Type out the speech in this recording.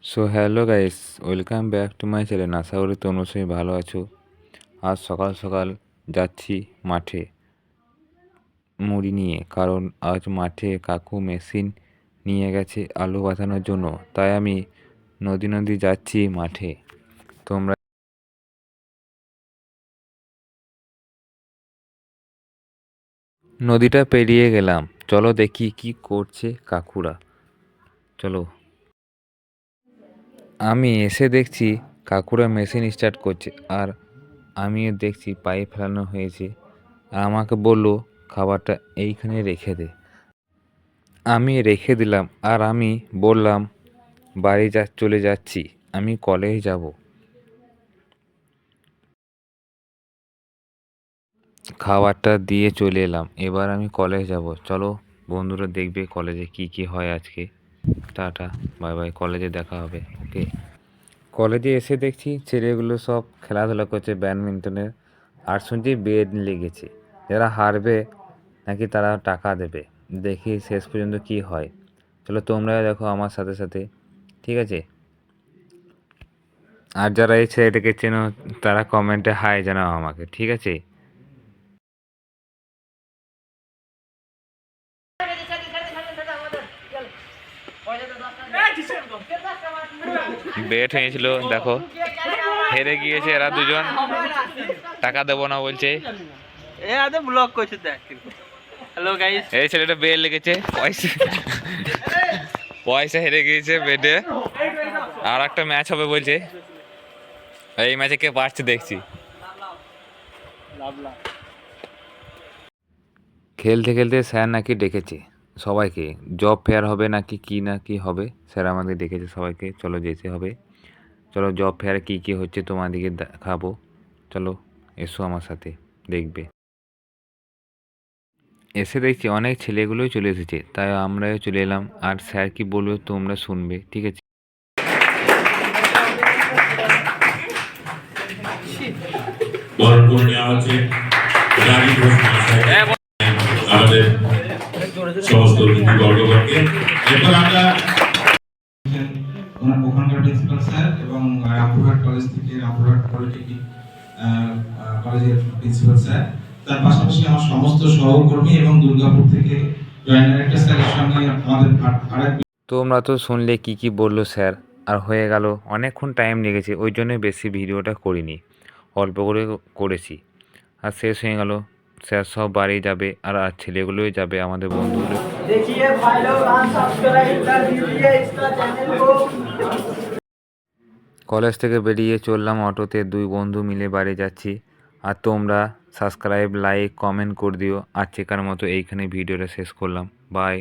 So hello guys, welcome back to my channel. আশা করি তোমরা সবাই ভালো আছো। আজ সকাল সকাল যাচ্ছি মাঠে মুড়ি নিয়ে, কারণ আজ মাঠে কাকু মেশিন নিয়ে গেছে আলু বাঁধানোর জন্য। তাই আমি নদী যাচ্ছি মাঠে। তোমরা নদীটা পেরিয়ে গেলাম, চলো দেখি কি করছে কাকুরা। চলো। আমি এসে দেখছি কাকুরা মেশিন স্টার্ট করছে, আর আমিও দেখছি পাইপ ফেলানো হয়েছে। আর আমাকে বললো খাবারটা এইখানে রেখে দে। আমি রেখে দিলাম, আর আমি বললাম বাড়ি চলে যাচ্ছি, আমি কলেজ যাব। খাবারটা দিয়ে চলে এলাম, এবার আমি কলেজ যাব। চলো বন্ধুরা, দেখবে কলেজে কি কি হয় আজকে। টাটা, বাই বাই, কলেজে দেখা হবে। ওকে। কলেজে এসে দেখছি ছেলেগুলো সব খেলাধুলা করছে ব্যাডমিন্টনের, আর শুনছি বেড লেগেছে। যারা হারবে নাকি তারা টাকা দেবে। দেখি শেষ পর্যন্ত কি হয়। চলো তোমরা দেখো আমার সাথে সাথে, ঠিক আছে? আর যারা এই ছেলেটাকে চেনো তারা কমেন্টে হাই জানাও আমাকে, ঠিক আছে? বেট হয়েছিল, দেখো হেরে গিয়েছে এরা দুজন, টাকা দেবো না বলছে। এই ছেলেটা বেড লেগেছে, পয়সা পয়সা হেরে গিয়েছে বেডে। আর একটা ম্যাচ হবে বলছে, এই ম্যাচে কে পারছে দেখছি। খেলতে খেলতে স্যার নাকি ডেকেছে সবাইকে, জব ফেয়ার হবে নাকি কি না কি হবে, স্যার আমাদের ডেকেছে সবাইকে, চলো যেতে হবে। চলো জব ফেয়ারে কী কী হচ্ছে তোমাদেরকে দেখাবো। চলো এসো আমার সাথে, দেখবে। এসে দেখছি অনেক ছেলেগুলোই চলে এসেছে, তাই আমরাও চলে এলাম। আর স্যার কি বলবে তোমরা শুনবে, ঠিক আছে? আমাদের সমস্ত অতিথিবর্গকে এরপর আমরা ওখানকার প্রিন্সিপাল স্যার এবং রামপুরহাট কলেজ থেকে রামপুরহাট পলিটেকনিক কলেজের প্রিন্সিপাল স্যার, তার পাশাপাশি আমার সমস্ত সহকর্মী এবং দুর্গাপুর থেকে জয়েন্ট ডাইরেক্টর স্যারের সঙ্গে আমাদের আরেক। তোমরা তো শুনলে কি কি বললো স্যার, আর হয়ে গেল অনেকক্ষণ টাইম লেগেছে, ওই জন্য বেশি ভিডিওটা করিনি, অল্প করে করেছি। আর শেষ হয়ে গেল, স্যার সব বাড়ি যাবে, আর ছেলেগুলোই যাবে, আমাদের বন্ধুগুলো। কলেজ থেকে বেরিয়ে চললাম অটোতে, দুই বন্ধু মিলে বাড়ি যাচ্ছি। আর তোমরা সাবস্ক্রাইব, লাইক, কমেন্ট করে দিও। আজকের মতো এইখানে ভিডিওটা শেষ করলাম। বাই।